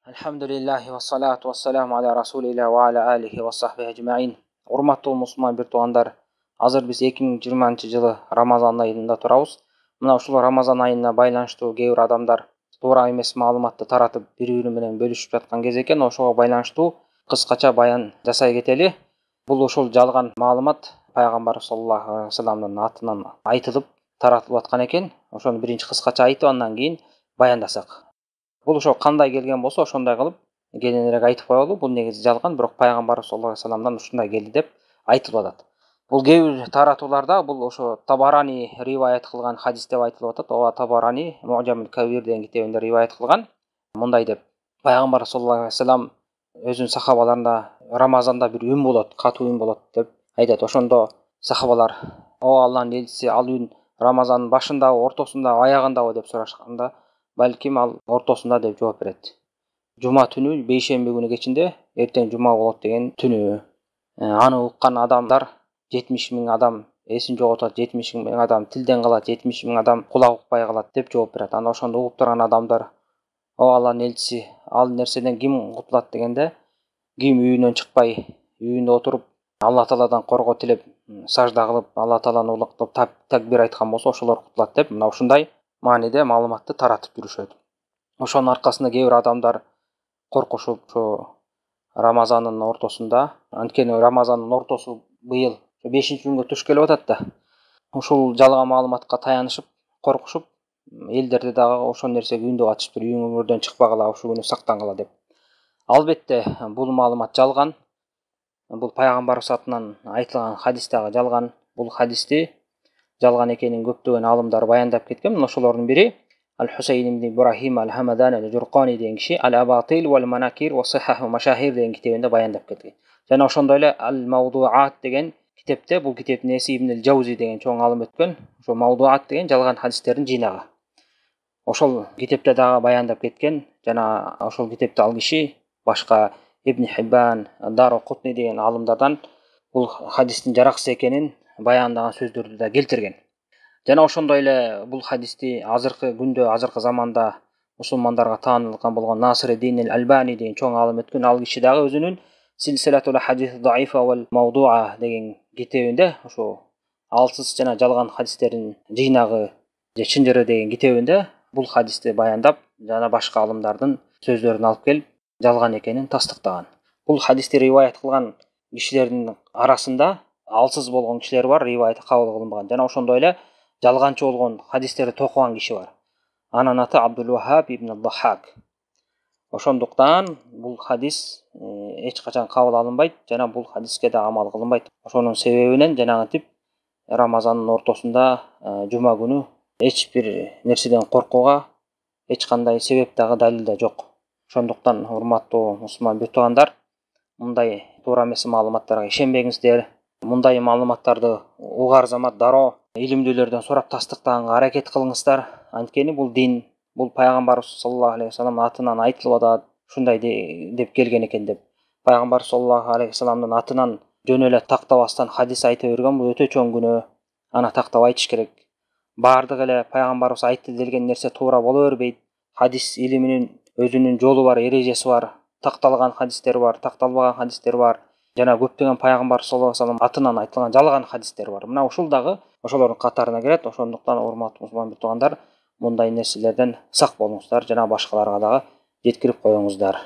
Alhamdulillahi wa salatu wa salamu ala rasulillah wa ala alihi wa sahbihi ajma'in. Урматтуу мусулман бир туугандар, азыр биз 2020-жылы Рамазан айында турабыз. Мына ушул Рамазан айына байланыштуу кээ бир адамдар туура эмес маалыматты таратып, бири-бири менен бөлүшүп жаткан кез экен. Ошого байланыштуу кыскача баян жасай кетели. Бул ошол жалган маалымат пайгамбар саллаллаху алейхи вассаламдын атынан айтылып таратылып аткан экен. Ошону биринчи кыскача айтып, андан кийин баяндасак. Бул ошо кандай келген болсо, ошондой кылып кененирээк айтып коелу. Бул негизи жалган, бирок пайгамбар саллаллаху алейхи вассаламдан ушундай келди деп айтылып атат. Бул кээ бир таратууларда бул ошо Табарани риваят кылган хадис деп айтылып атат. Ооба, Табарани Муъджамул Кабир деген китебинде риваят кылган. Мындай деп: пайгамбар саллаллаху алейхи вассалам өзүнүн сахабаларына Рамазанда бир үн болот, катуу үн болот деп айтат. Ошондо сахабалар: "О Аллахтын элчиси, ал үн Рамазандын башындабы, ортосундабы, аягындабы?" деп сурашканда, "Балким ал ортосунда" деп жооп берет. Жума түнү, бейшемби күнү кечинде, эртең жума болот деген түнү. Аны уккан адамдар 70.000 адам эсин жоготот, 70.000 адам тилден калат, 70.000 адам кулак укпай калат деп жооп берет. Анда ошондо угуп турган адамдар: "О Аллахтын элчиси, ал нерседен ким кутулат?" дегенде, ким үйүнөн чыкпай, үйүндө отуруп, Алла Тааладан коргоо тилеп, сажда кылып, Алла Тааланы улуктап такбир айткан болсо, ошолор кутулат деп мына ушундай мааниде маалыматты таратып жүрүшөт. Ошонун аркасында кээ бир адамдар коркушуп, ошо Рамазандын ортосунда, анткени Рамазандын ортосу быйыл 5-күнгө туш келип атат да. Ушул жалган маалыматка таянышып, коркушуп, элдерди дагы ошол нерсеге үндөп атышыптыр, үйүңөрдөн чыкпагыла, ушул күнү сактангыла деп. Албетте бул маалымат жалган. Бул пайгамбарыбыз атынан айтылган хадис дагы жалган. Бул хадисти жалган экенин көптөгөн алымдар баяндап кеткен. Мына ошолордун бири Аль-Хусейн ибн Ибрахим Аль-Хамадан Аль-Журкани деген киши Аль-Абатил вал Манакир ва Сихах ва Машахир деген китебинде баяндап кеткен. Жана ошондой эле Аль-Мавдуат деген китепте, бул китептин ээси Ибн Аль-Джаузи деген чоң алым өткөн. Ошо Мавдуат деген жалган хадистердин жыйнагы. Ошол китепте дагы баяндап кеткен. Жана ошол китепте ал киши башка Ибн Хиббан, Дару-Кутни деген алымдардан бул хадистин жараксыз экенин баяндаган сөздөрдү да келтирген. Жана ошондой эле бул хадисти азыркы күндө, азыркы заманда мусулмандарга таанылган болгон Насир-эд-Дин Аль-Альбани деген чоң алым өткөн. Ал киши дагы өзүнүн Силсилатул хадис даифа вал мавдуа деген китебинде, ошо алсыз жана жалган хадистердин жыйнагы же чынжыры деген китебинде бул хадисти баяндап, жана башка алымдардын сөздөрүн алып келип, жалган экенин тастыктаган. Бул хадисти риваят кылган кишилердин арасында алсыз болгон кишилер бар, риваяты кабыл кылынбаган. Жана ошондой эле жалганчы болгон хадистерди токуган киши бар. Анын аты Абдул-Ваххаб ибн Ал-Даххак. Ошондуктан бул хадис эч качан кабыл алынбайт, жана бул хадиске да амал кылынбайт. Ошонун себебинен жанагынтип Рамазандын ортосунда жума күнү эч бир нерседен коркууга эч кандай себеп дагы далил да жок. Ошондуктан урматтуу мусулман бир туугандар, мындай туура эмес маалыматтарга ишенбеңиздер. Мындай маалыматтарды угар замат дароо илимдүүлөрдөн сурап тастыктаганга аракет кылыңыздар. Анткени бул дин, бул пайгамбарыбыз саллаллаху алейхи вассалам атынан айтылып атат, ушундай деп келген экен деп. Пайгамбар саллаллаху алейхи вассаламдын атынан жөн эле тактабастан хадис айта берген бул өтө чоң күнөө. Аны тактап айтыш керек. Бардык эле пайгамбарыбыз айтты делген нерсе туура боло бербейт. Хадис илиминин өзүнүн жолу бар, эрежеси бар. Такталган хадистер бар, такталбаган хадистер бар. Жана көптөгөн пайгамбар саллаллаху алейхи вассалам атынан айтылган жалган хадистер бар. Мына ушул дагы ошолордун катарына кирет. Ошондуктан урматтуу мусулман бир туугандар, мындай нерселерден сак болуңуздар, жана башкаларга дагы жеткирип коюңуздар.